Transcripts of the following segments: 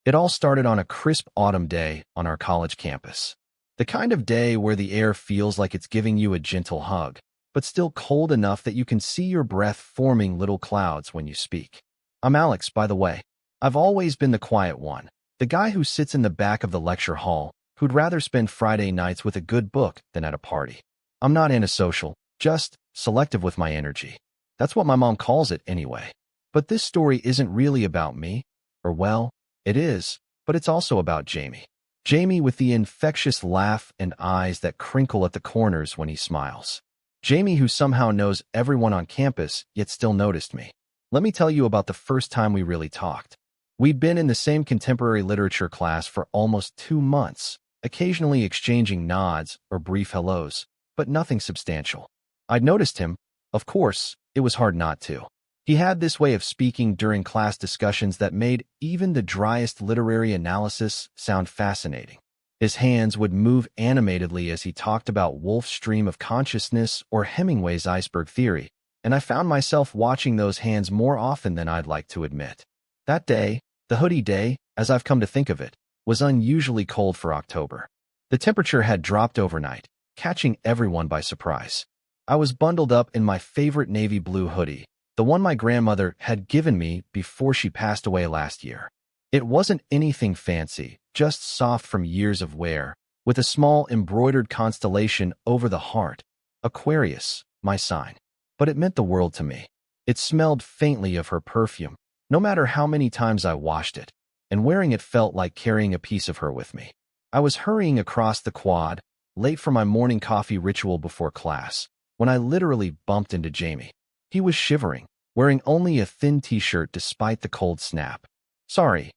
It all started on a crisp autumn day on our college campus. The kind of day where the air feels like it's giving you a gentle hug, but still cold enough that you can see your breath forming little clouds when you speak. I'm Alex, by the way. I've always been the quiet one, the guy who sits in the back of the lecture hall, who'd rather spend Friday nights with a good book than at a party. I'm not antisocial, just selective with my energy. That's what my mom calls it anyway. But this story isn't really about me. Or well, it is, but it's also about Jamie. Jamie with the infectious laugh and eyes that crinkle at the corners when he smiles. Jamie who somehow knows everyone on campus, yet still noticed me. Let me tell you about the first time we really talked. We'd been in the same contemporary literature class for almost 2 months, occasionally exchanging nods or brief hellos, but nothing substantial. I'd noticed him. Of course, it was hard not to. He had this way of speaking during class discussions that made even the driest literary analysis sound fascinating. His hands would move animatedly as he talked about Woolf's stream of consciousness or Hemingway's iceberg theory, and I found myself watching those hands more often than I'd like to admit. That day, the Hoodie day, as I've come to think of it, was unusually cold for October. The temperature had dropped overnight, catching everyone by surprise. I was bundled up in my favorite navy blue hoodie, the one my grandmother had given me before she passed away last year. It wasn't anything fancy, just soft from years of wear, with a small embroidered constellation over the heart, Aquarius, my sign. But it meant the world to me. It smelled faintly of her perfume, no matter how many times I washed it, and wearing it felt like carrying a piece of her with me. I was hurrying across the quad, late for my morning coffee ritual before class, when I literally bumped into Jamie. He was shivering, wearing only a thin t-shirt despite the cold snap. Sorry,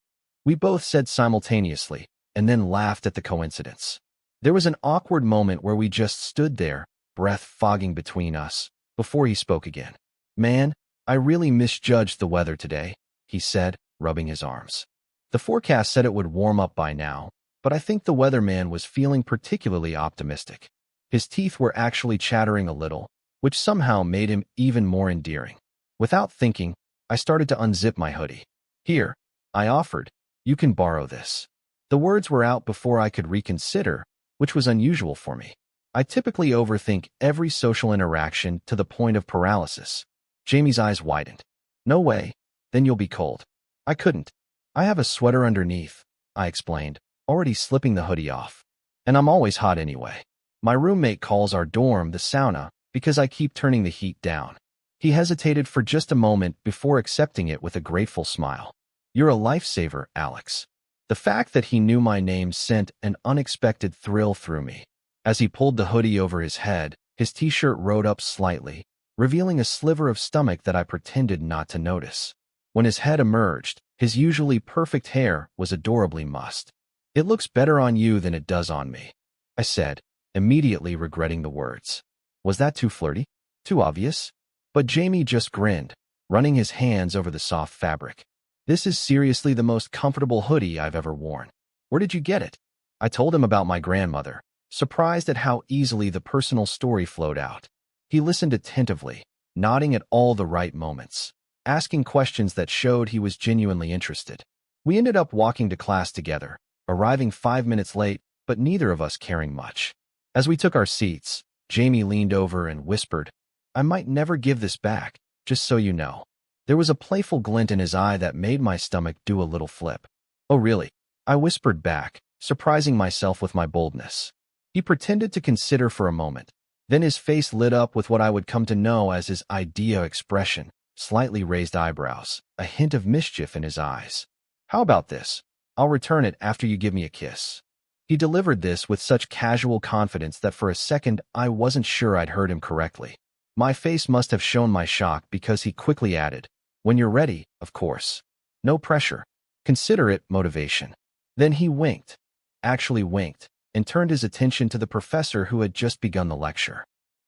we both said simultaneously, and then laughed at the coincidence. There was an awkward moment where we just stood there, breath fogging between us, before he spoke again. Man, I really misjudged the weather today, he said, rubbing his arms. The forecast said it would warm up by now, but I think the weatherman was feeling particularly optimistic. His teeth were actually chattering a little, which somehow made him even more endearing. Without thinking, I started to unzip my hoodie. Here, I offered, you can borrow this. The words were out before I could reconsider, which was unusual for me. I typically overthink every social interaction to the point of paralysis. Jamie's eyes widened. No way, then you'll be cold. I couldn't. I have a sweater underneath, I explained, already slipping the hoodie off. And I'm always hot anyway. My roommate calls our dorm the sauna because I keep turning the heat down. He hesitated for just a moment before accepting it with a grateful smile. You're a lifesaver, Alex. The fact that he knew my name sent an unexpected thrill through me. As he pulled the hoodie over his head, his t-shirt rode up slightly, revealing a sliver of stomach that I pretended not to notice. When his head emerged, his usually perfect hair was adorably mussed. It looks better on you than it does on me, I said, immediately regretting the words. Was that too flirty? Too obvious? But Jamie just grinned, running his hands over the soft fabric. This is seriously the most comfortable hoodie I've ever worn. Where did you get it? I told him about my grandmother, surprised at how easily the personal story flowed out. He listened attentively, nodding at all the right moments, asking questions that showed he was genuinely interested. We ended up walking to class together, arriving 5 minutes late, but neither of us caring much. As we took our seats, Jamie leaned over and whispered, I might never give this back, just so you know. There was a playful glint in his eye that made my stomach do a little flip. Oh really? I whispered back, surprising myself with my boldness. He pretended to consider for a moment. Then his face lit up with what I would come to know as his idea expression, slightly raised eyebrows, a hint of mischief in his eyes. How about this? I'll return it after you give me a kiss. He delivered this with such casual confidence that for a second I wasn't sure I'd heard him correctly. My face must have shown my shock because he quickly added, when you're ready, of course. No pressure. Consider it motivation. Then he winked, actually winked, and turned his attention to the professor who had just begun the lecture.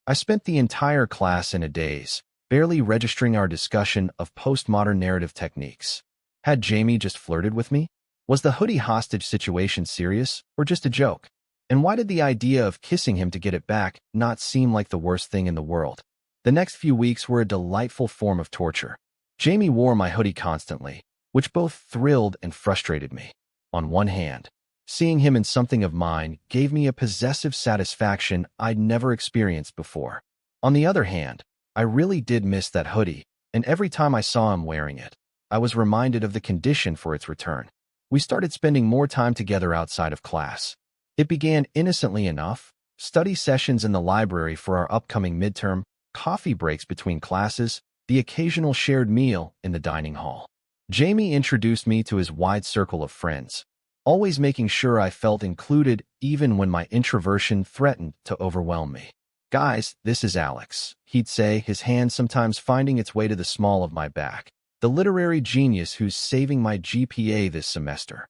I spent the entire class in a daze, barely registering our discussion of postmodern narrative techniques. Had Jamie just flirted with me? Was the hoodie hostage situation serious, or just a joke? And why did the idea of kissing him to get it back not seem like the worst thing in the world? The next few weeks were a delightful form of torture. Jamie wore my hoodie constantly, which both thrilled and frustrated me. On one hand, seeing him in something of mine gave me a possessive satisfaction I'd never experienced before. On the other hand, I really did miss that hoodie, and every time I saw him wearing it, I was reminded of the condition for its return. We started spending more time together outside of class. It began innocently enough: study sessions in the library for our upcoming midterm, coffee breaks between classes, the occasional shared meal in the dining hall. Jamie introduced me to his wide circle of friends, always making sure I felt included even when my introversion threatened to overwhelm me. "Guys, this is Alex," he'd say, his hand sometimes finding its way to the small of my back, "the literary genius who's saving my GPA this semester."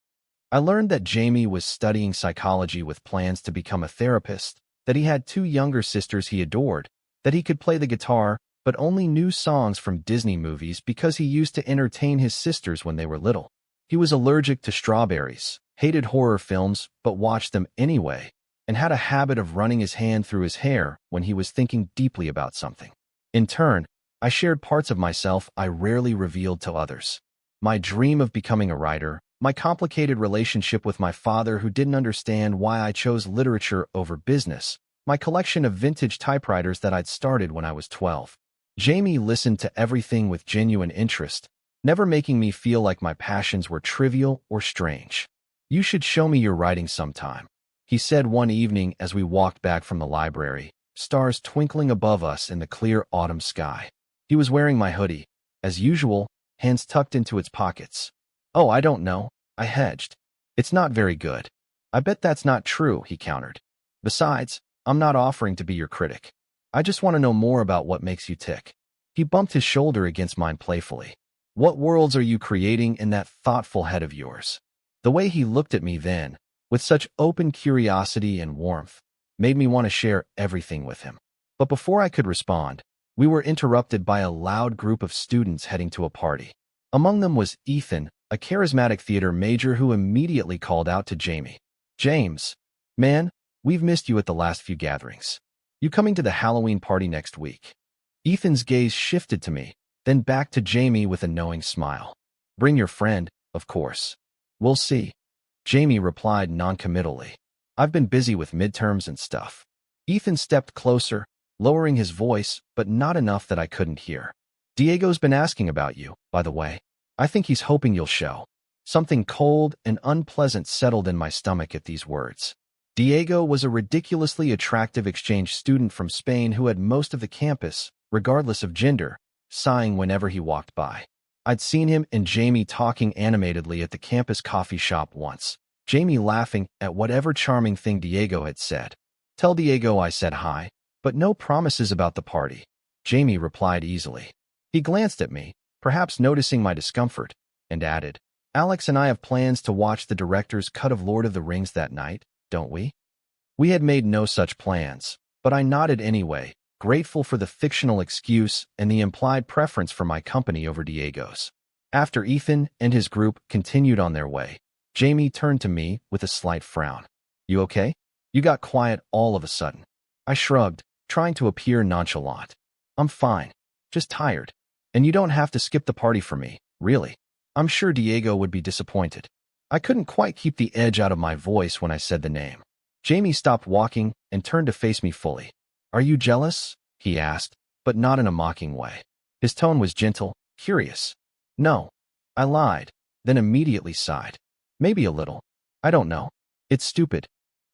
I learned that Jamie was studying psychology with plans to become a therapist, that he had two younger sisters he adored, that he could play the guitar but only knew songs from Disney movies because he used to entertain his sisters when they were little. He was allergic to strawberries, hated horror films but watched them anyway, and had a habit of running his hand through his hair when he was thinking deeply about something. In turn, I shared parts of myself I rarely revealed to others. My dream of becoming a writer, my complicated relationship with my father who didn't understand why I chose literature over business, my collection of vintage typewriters that I'd started when I was 12. Jamie listened to everything with genuine interest, never making me feel like my passions were trivial or strange. "You should show me your writing sometime," he said one evening as we walked back from the library, stars twinkling above us in the clear autumn sky. He was wearing my hoodie, as usual, hands tucked into its pockets. "Oh, I don't know," I hedged. "It's not very good." "I bet that's not true," he countered. "Besides, I'm not offering to be your critic. I just want to know more about what makes you tick." He bumped his shoulder against mine playfully. "What worlds are you creating in that thoughtful head of yours?" The way he looked at me then, with such open curiosity and warmth, made me want to share everything with him. But before I could respond, we were interrupted by a loud group of students heading to a party. Among them was Ethan, a charismatic theater major who immediately called out to Jamie. "James, man, we've missed you at the last few gatherings. You coming to the Halloween party next week?" Ethan's gaze shifted to me, then back to Jamie with a knowing smile. "Bring your friend, of course." "We'll see," Jamie replied noncommittally. "I've been busy with midterms and stuff." Ethan stepped closer, lowering his voice, but not enough that I couldn't hear. "Diego's been asking about you, by the way. I think he's hoping you'll show." Something cold and unpleasant settled in my stomach at these words. Diego was a ridiculously attractive exchange student from Spain who had most of the campus, regardless of gender, sighing whenever he walked by. I'd seen him and Jamie talking animatedly at the campus coffee shop once, Jamie laughing at whatever charming thing Diego had said. "Tell Diego I said hi, but no promises about the party," Jamie replied easily. He glanced at me, perhaps noticing my discomfort, and added, "Alex and I have plans to watch the director's cut of Lord of the Rings that night, don't we?" We had made no such plans, but I nodded anyway, grateful for the fictional excuse and the implied preference for my company over Diego's. After Ethan and his group continued on their way, Jamie turned to me with a slight frown. "You okay? You got quiet all of a sudden." I shrugged, trying to appear nonchalant. "I'm fine, just tired. And you don't have to skip the party for me, really." I'm sure Diego would be disappointed. I couldn't quite keep the edge out of my voice when I said the name. Jamie stopped walking and turned to face me fully. "Are you jealous?" he asked, but not in a mocking way. His tone was gentle, curious. "No," I lied, then immediately sighed. "Maybe a little. I don't know. It's stupid."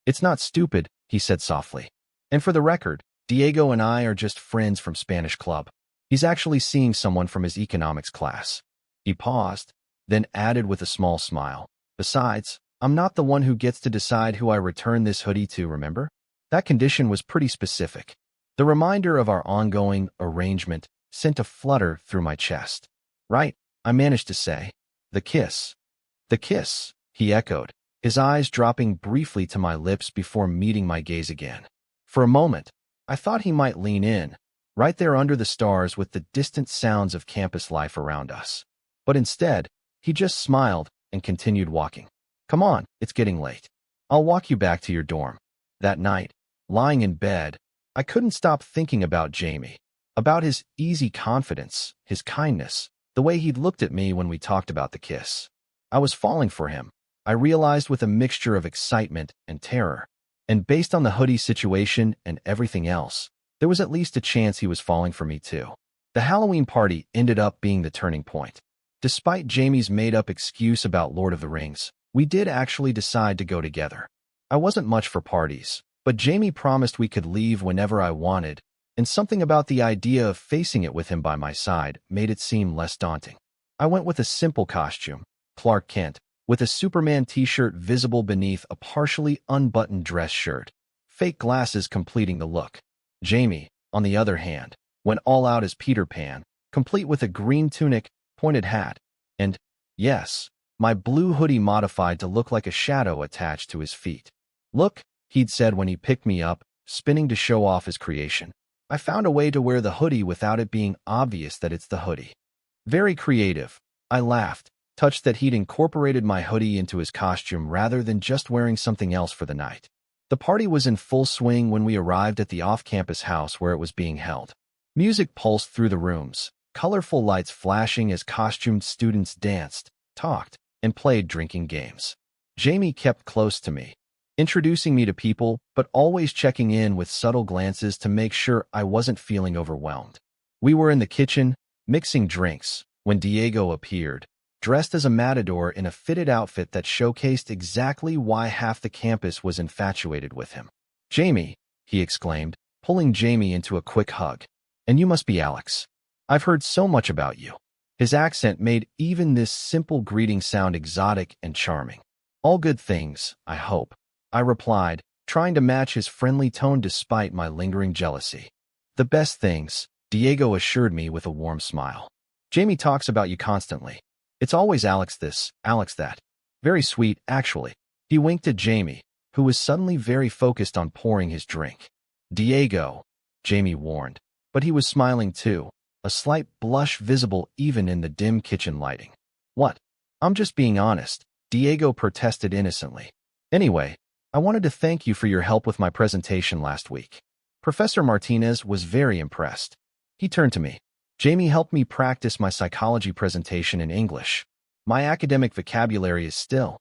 "It's not stupid," he said softly. "And for the record, Diego and I are just friends from Spanish club. He's actually seeing someone from his economics class." He paused, then added with a small smile. "Besides, I'm not the one who gets to decide who I return this hoodie to, remember? That condition was pretty specific." The reminder of our ongoing arrangement sent a flutter through my chest. "Right," I managed to say. "The kiss." "The kiss," he echoed, his eyes dropping briefly to my lips before meeting my gaze again. For a moment, I thought he might lean in, right there under the stars with the distant sounds of campus life around us. But instead, he just smiled and continued walking. "Come on, it's getting late. I'll walk you back to your dorm." That night, lying in bed, I couldn't stop thinking about Jamie, about his easy confidence, his kindness, the way he'd looked at me when we talked about the kiss. I was falling for him, I realized with a mixture of excitement and terror. And based on the hoodie situation and everything else, there was at least a chance he was falling for me too. The Halloween party ended up being the turning point. Despite Jamie's made-up excuse about Lord of the Rings, we did actually decide to go together. I wasn't much for parties, but Jamie promised we could leave whenever I wanted, and something about the idea of facing it with him by my side made it seem less daunting. I went with a simple costume, Clark Kent, with a Superman t-shirt visible beneath a partially unbuttoned dress shirt, fake glasses completing the look. Jamie, on the other hand, went all out as Peter Pan, complete with a green tunic, pointed hat, and, yes, my blue hoodie modified to look like a shadow attached to his feet. "Look," he'd said when he picked me up, spinning to show off his creation. I found a way to wear the hoodie without it being obvious that it's the hoodie. Very creative. I laughed, touched that he'd incorporated my hoodie into his costume rather than just wearing something else for the night. The party was in full swing when we arrived at the off-campus house where it was being held. Music pulsed through the rooms, colorful lights flashing as costumed students danced, talked, and played drinking games. Jamie kept close to me, introducing me to people, but always checking in with subtle glances to make sure I wasn't feeling overwhelmed. We were in the kitchen, mixing drinks, when Diego appeared, dressed as a matador in a fitted outfit that showcased exactly why half the campus was infatuated with him. "Jamie," he exclaimed, pulling Jamie into a quick hug. "And you must be Alex. I've heard so much about you." His accent made even this simple greeting sound exotic and charming. "All good things, I hope," I replied, trying to match his friendly tone despite my lingering jealousy. "The best things," Diego assured me with a warm smile. "Jamie talks about you constantly. It's always Alex this, Alex that. Very sweet, actually." He winked at Jamie, who was suddenly very focused on pouring his drink. "Diego," Jamie warned, but he was smiling too, a slight blush visible even in the dim kitchen lighting. "What? I'm just being honest," Diego protested innocently. "Anyway, I wanted to thank you for your help with my presentation last week. Professor Martinez was very impressed." He turned to me. "Jamie helped me practice my psychology presentation in English. My academic vocabulary is still,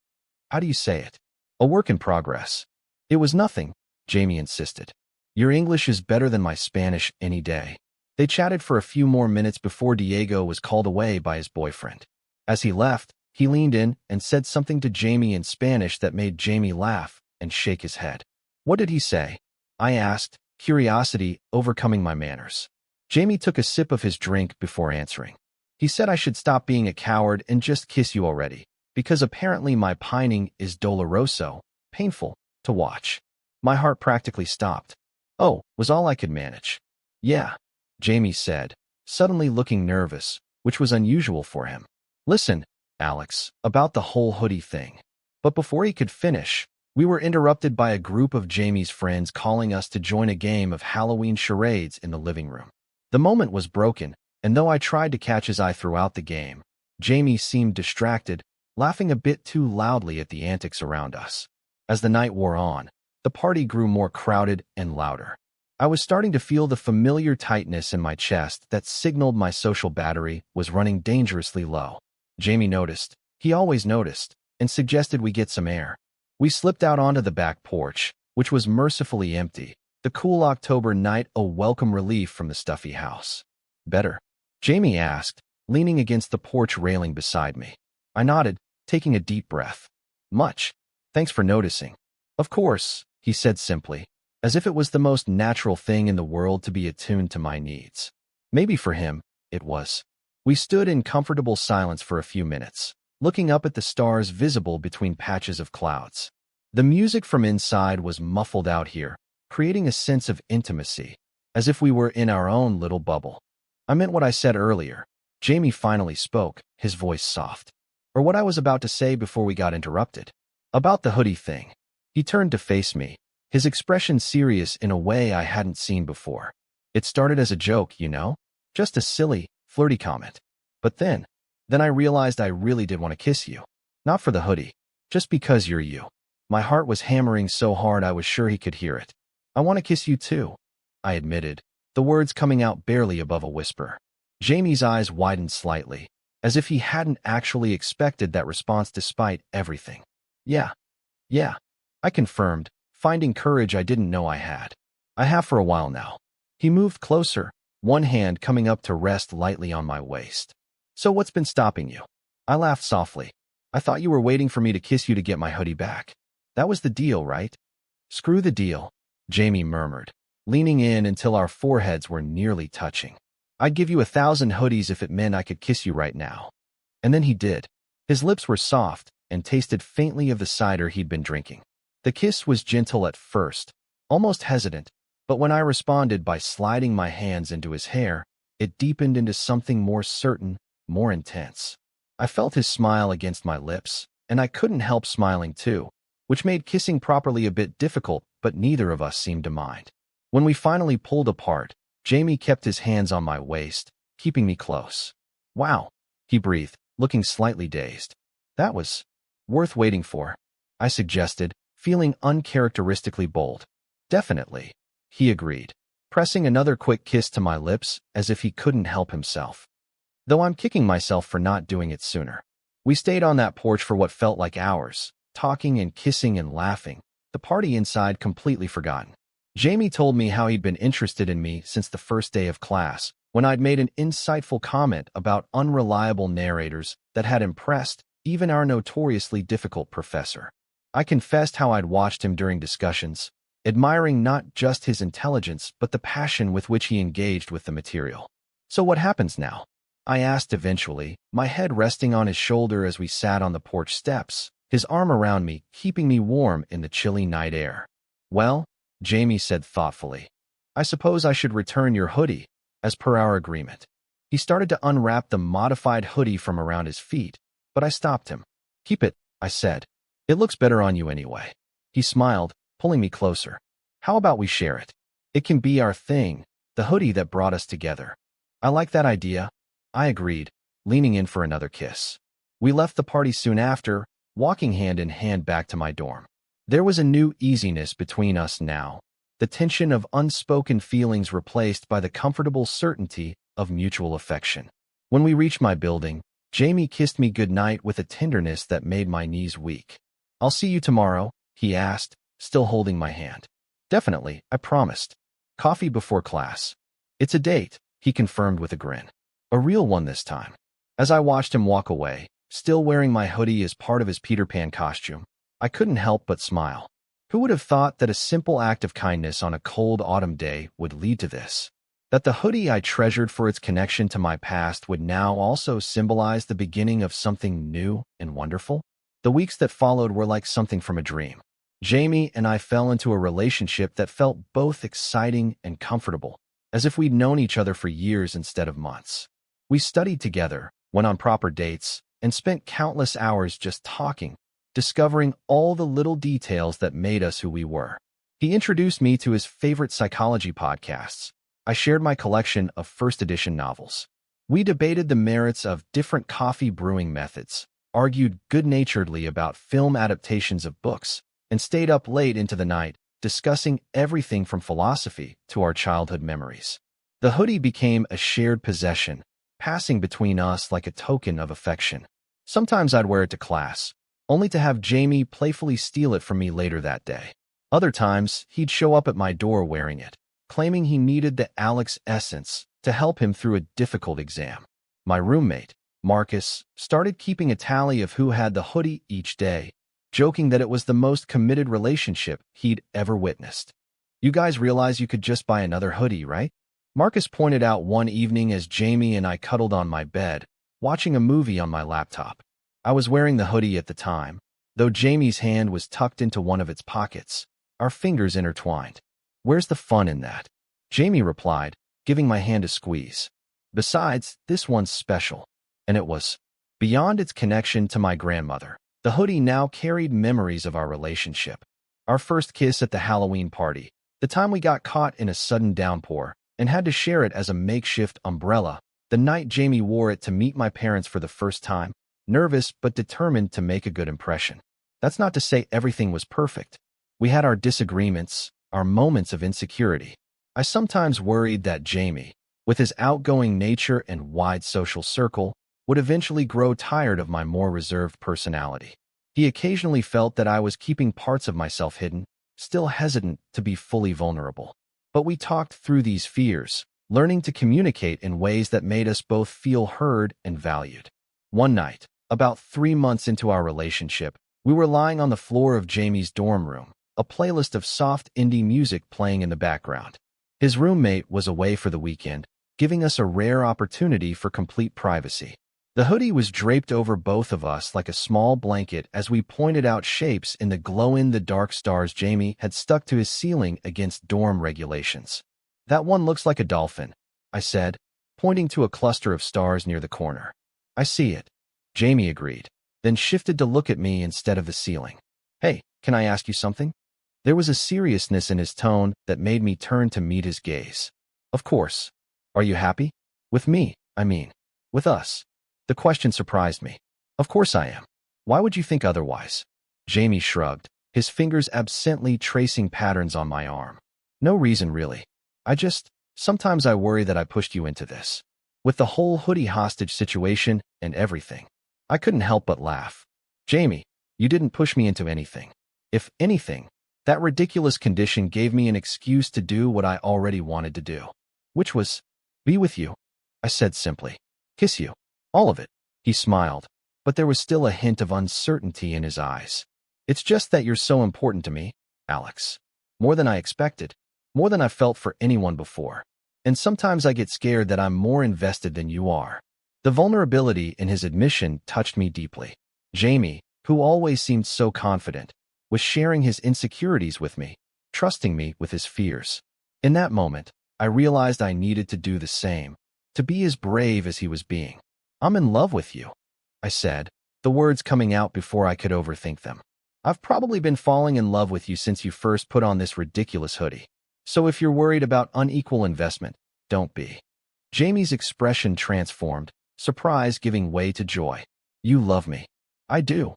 how do you say it, a work in progress." "It was nothing," Jamie insisted. "Your English is better than my Spanish any day." They chatted for a few more minutes before Diego was called away by his boyfriend. As he left, he leaned in and said something to Jamie in Spanish that made Jamie laugh and shake his head. "What did he say?" I asked, curiosity overcoming my manners. Jamie took a sip of his drink before answering. "He said I should stop being a coward and just kiss you already, because apparently my pining is doloroso, painful, to watch." My heart practically stopped. "Oh," was all I could manage. "Yeah," Jamie said, suddenly looking nervous, which was unusual for him. "Listen, Alex, about the whole hoodie thing." But before he could finish, we were interrupted by a group of Jamie's friends calling us to join a game of Halloween charades in the living room. The moment was broken, and though I tried to catch his eye throughout the game, Jamie seemed distracted, laughing a bit too loudly at the antics around us. As the night wore on, the party grew more crowded and louder. I was starting to feel the familiar tightness in my chest that signaled my social battery was running dangerously low. Jamie noticed, he always noticed, and suggested we get some air. We slipped out onto the back porch, which was mercifully empty, the cool October night a welcome relief from the stuffy house. "Better?" Jamie asked, leaning against the porch railing beside me. I nodded, taking a deep breath. "Much. Thanks for noticing." "Of course," he said simply, as if it was the most natural thing in the world to be attuned to my needs. Maybe for him, it was. We stood in comfortable silence for a few minutes, looking up at the stars visible between patches of clouds. The music from inside was muffled out here, creating a sense of intimacy, as if we were in our own little bubble. "I meant what I said earlier." Jamie finally spoke, his voice soft. Or what I was about to say before we got interrupted. "About the hoodie thing." He turned to face me, his expression serious in a way I hadn't seen before. "It started as a joke, you know? Just a silly, flirty comment. But then I realized I really did want to kiss you. Not for the hoodie, just because you're you." My heart was hammering so hard I was sure he could hear it. "I want to kiss you too," I admitted, the words coming out barely above a whisper. Jamie's eyes widened slightly, as if he hadn't actually expected that response despite everything. Yeah, yeah, I confirmed, finding courage I didn't know I had. I have for a while now. He moved closer, one hand coming up to rest lightly on my waist. So what's been stopping you? I laughed softly. I thought you were waiting for me to kiss you to get my hoodie back. That was the deal, right? Screw the deal, Jamie murmured, leaning in until our foreheads were nearly touching. I'd give you 1,000 hoodies if it meant I could kiss you right now. And then he did. His lips were soft and tasted faintly of the cider he'd been drinking. The kiss was gentle at first, almost hesitant, but when I responded by sliding my hands into his hair, it deepened into something more certain, more intense. I felt his smile against my lips, and I couldn't help smiling too, which made kissing properly a bit difficult, but neither of us seemed to mind. When we finally pulled apart, Jamie kept his hands on my waist, keeping me close. Wow, he breathed, looking slightly dazed. That was worth waiting for, I suggested, feeling uncharacteristically bold. Definitely, he agreed, pressing another quick kiss to my lips as if he couldn't help himself. Though I'm kicking myself for not doing it sooner. We stayed on that porch for what felt like hours, talking and kissing and laughing, the party inside completely forgotten. Jamie told me how he'd been interested in me since the first day of class, when I'd made an insightful comment about unreliable narrators that had impressed even our notoriously difficult professor. I confessed how I'd watched him during discussions, admiring not just his intelligence but the passion with which he engaged with the material. So what happens now? I asked eventually, my head resting on his shoulder as we sat on the porch steps, his arm around me, keeping me warm in the chilly night air. Well, Jamie said thoughtfully, I suppose I should return your hoodie, as per our agreement. He started to unwrap the modified hoodie from around his feet, but I stopped him. Keep it, I said. It looks better on you anyway. He smiled, pulling me closer. How about we share it? It can be our thing, the hoodie that brought us together. I like that idea, I agreed, leaning in for another kiss. We left the party soon after, walking hand in hand back to my dorm. There was a new easiness between us now, the tension of unspoken feelings replaced by the comfortable certainty of mutual affection. When we reached my building, Jamie kissed me goodnight with a tenderness that made my knees weak. I'll see you tomorrow, he asked, still holding my hand. Definitely, I promised. Coffee before class. It's a date, he confirmed with a grin. A real one this time. As I watched him walk away, still wearing my hoodie as part of his Peter Pan costume, I couldn't help but smile. Who would have thought that a simple act of kindness on a cold autumn day would lead to this? That the hoodie I treasured for its connection to my past would now also symbolize the beginning of something new and wonderful? The weeks that followed were like something from a dream. Jamie and I fell into a relationship that felt both exciting and comfortable, as if we'd known each other for years instead of months. We studied together, went on proper dates, and spent countless hours just talking, discovering all the little details that made us who we were. He introduced me to his favorite psychology podcasts. I shared my collection of first edition novels. We debated the merits of different coffee brewing methods, argued good-naturedly about film adaptations of books, and stayed up late into the night, discussing everything from philosophy to our childhood memories. The hoodie became a shared possession, passing between us like a token of affection. Sometimes I'd wear it to class, only to have Jamie playfully steal it from me later that day. Other times, he'd show up at my door wearing it, claiming he needed the Alex essence to help him through a difficult exam. My roommate, Marcus, started keeping a tally of who had the hoodie each day, joking that it was the most committed relationship he'd ever witnessed. You guys realize you could just buy another hoodie, right? Marcus pointed out one evening as Jamie and I cuddled on my bed, watching a movie on my laptop. I was wearing the hoodie at the time, though Jamie's hand was tucked into one of its pockets, our fingers intertwined. Where's the fun in that? Jamie replied, giving my hand a squeeze. Besides, this one's special. And it was. Beyond its connection to my grandmother, the hoodie now carried memories of our relationship. Our first kiss at the Halloween party, the time we got caught in a sudden downpour and had to share it as a makeshift umbrella, the night Jamie wore it to meet my parents for the first time, nervous but determined to make a good impression. That's not to say everything was perfect. We had our disagreements, our moments of insecurity. I sometimes worried that Jamie, with his outgoing nature and wide social circle, would eventually grow tired of my more reserved personality. He occasionally felt that I was keeping parts of myself hidden, still hesitant to be fully vulnerable. But we talked through these fears, learning to communicate in ways that made us both feel heard and valued. One night, about 3 months into our relationship, we were lying on the floor of Jamie's dorm room, a playlist of soft indie music playing in the background. His roommate was away for the weekend, giving us a rare opportunity for complete privacy. The hoodie was draped over both of us like a small blanket as we pointed out shapes in the glow-in-the-dark stars Jamie had stuck to his ceiling against dorm regulations. "That one looks like a dolphin," I said, pointing to a cluster of stars near the corner. "I see it," Jamie agreed, then shifted to look at me instead of the ceiling. "Hey, can I ask you something?" There was a seriousness in his tone that made me turn to meet his gaze. "Of course. Are you happy? With me, I mean. With us." The question surprised me. "Of course I am. Why would you think otherwise?" Jamie shrugged, his fingers absently tracing patterns on my arm. "No reason, really. Sometimes I worry that I pushed you into this. With the whole hoodie hostage situation and everything." I couldn't help but laugh. "Jamie, you didn't push me into anything. If anything, that ridiculous condition gave me an excuse to do what I already wanted to do. Which was, be with you," I said simply. "Kiss you. All of it." He smiled, but there was still a hint of uncertainty in his eyes. "It's just that you're so important to me, Alex. More than I expected. More than I've felt for anyone before. And sometimes I get scared that I'm more invested than you are." The vulnerability in his admission touched me deeply. Jamie, who always seemed so confident, was sharing his insecurities with me, trusting me with his fears. In that moment, I realized I needed to do the same, to be as brave as he was being. "I'm in love with you," I said, the words coming out before I could overthink them. "I've probably been falling in love with you since you first put on this ridiculous hoodie. So if you're worried about unequal investment, don't be." Jamie's expression transformed, surprise giving way to joy. "You love me." "I do,"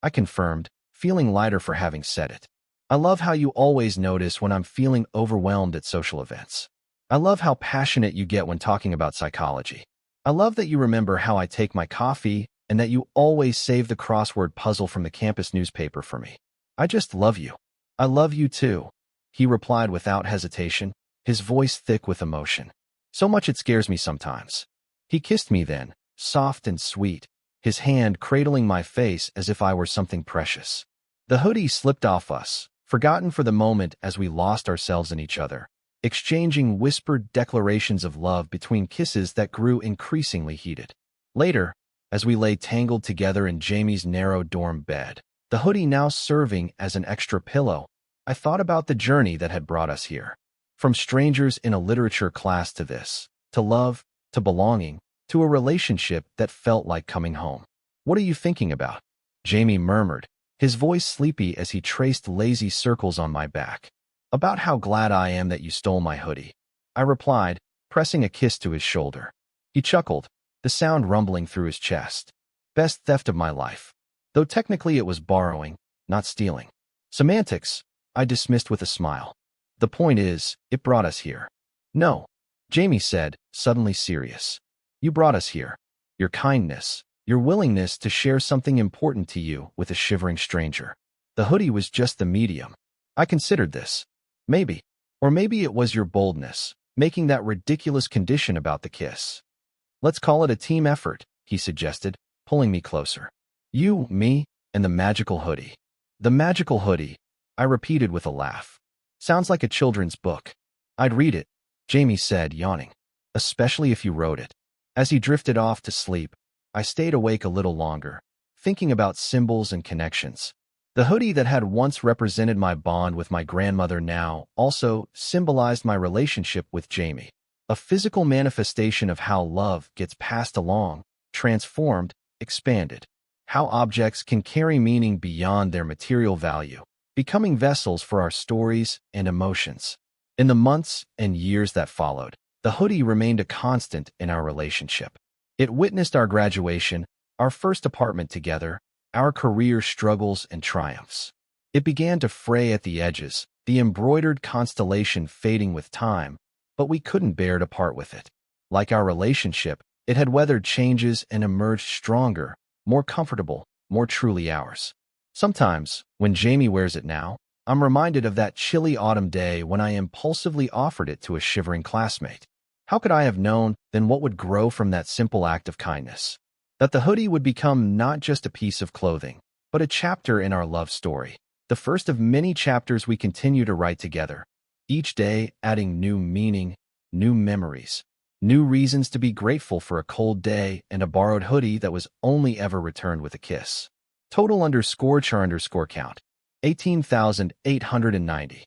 I confirmed, feeling lighter for having said it. "I love how you always notice when I'm feeling overwhelmed at social events. I love how passionate you get when talking about psychology. I love that you remember how I take my coffee and that you always save the crossword puzzle from the campus newspaper for me. I just love you." "I love you too," he replied without hesitation, his voice thick with emotion. "So much it scares me sometimes." He kissed me then, soft and sweet, his hand cradling my face as if I were something precious. The hoodie slipped off us, forgotten for the moment as we lost ourselves in each other, exchanging whispered declarations of love between kisses that grew increasingly heated. Later, as we lay tangled together in Jamie's narrow dorm bed, the hoodie now serving as an extra pillow, I thought about the journey that had brought us here. From strangers in a literature class to this, to love, to belonging, to a relationship that felt like coming home. "What are you thinking about?" Jamie murmured, his voice sleepy as he traced lazy circles on my back. "About how glad I am that you stole my hoodie," I replied, pressing a kiss to his shoulder. He chuckled, the sound rumbling through his chest. "Best theft of my life. Though technically it was borrowing, not stealing." "Semantics," I dismissed with a smile. "The point is, it brought us here." "No," Jamie said, suddenly serious. "You brought us here. Your kindness, your willingness to share something important to you with a shivering stranger. The hoodie was just the medium. I considered this. Maybe. Or maybe it was your boldness, making that ridiculous condition about the kiss. Let's call it a team effort," he suggested, pulling me closer. "You, me, and the magical hoodie." "The magical hoodie," I repeated with a laugh. "Sounds like a children's book." "I'd read it," Jamie said, yawning. "Especially if you wrote it." As he drifted off to sleep, I stayed awake a little longer, thinking about symbols and connections. The hoodie that had once represented my bond with my grandmother now also symbolized my relationship with Jamie, a physical manifestation of how love gets passed along, transformed, expanded, how objects can carry meaning beyond their material value, becoming vessels for our stories and emotions. In the months and years that followed, the hoodie remained a constant in our relationship. It witnessed our graduation, our first apartment together, our career struggles and triumphs. It began to fray at the edges, the embroidered constellation fading with time, but we couldn't bear to part with it. Like our relationship, it had weathered changes and emerged stronger, more comfortable, more truly ours. Sometimes, when Jamie wears it now, I'm reminded of that chilly autumn day when I impulsively offered it to a shivering classmate. How could I have known then what would grow from that simple act of kindness? That the hoodie would become not just a piece of clothing, but a chapter in our love story. The first of many chapters we continue to write together, each day adding new meaning, new memories, new reasons to be grateful for a cold day and a borrowed hoodie that was only ever returned with a kiss. Total _char_count, 18,890.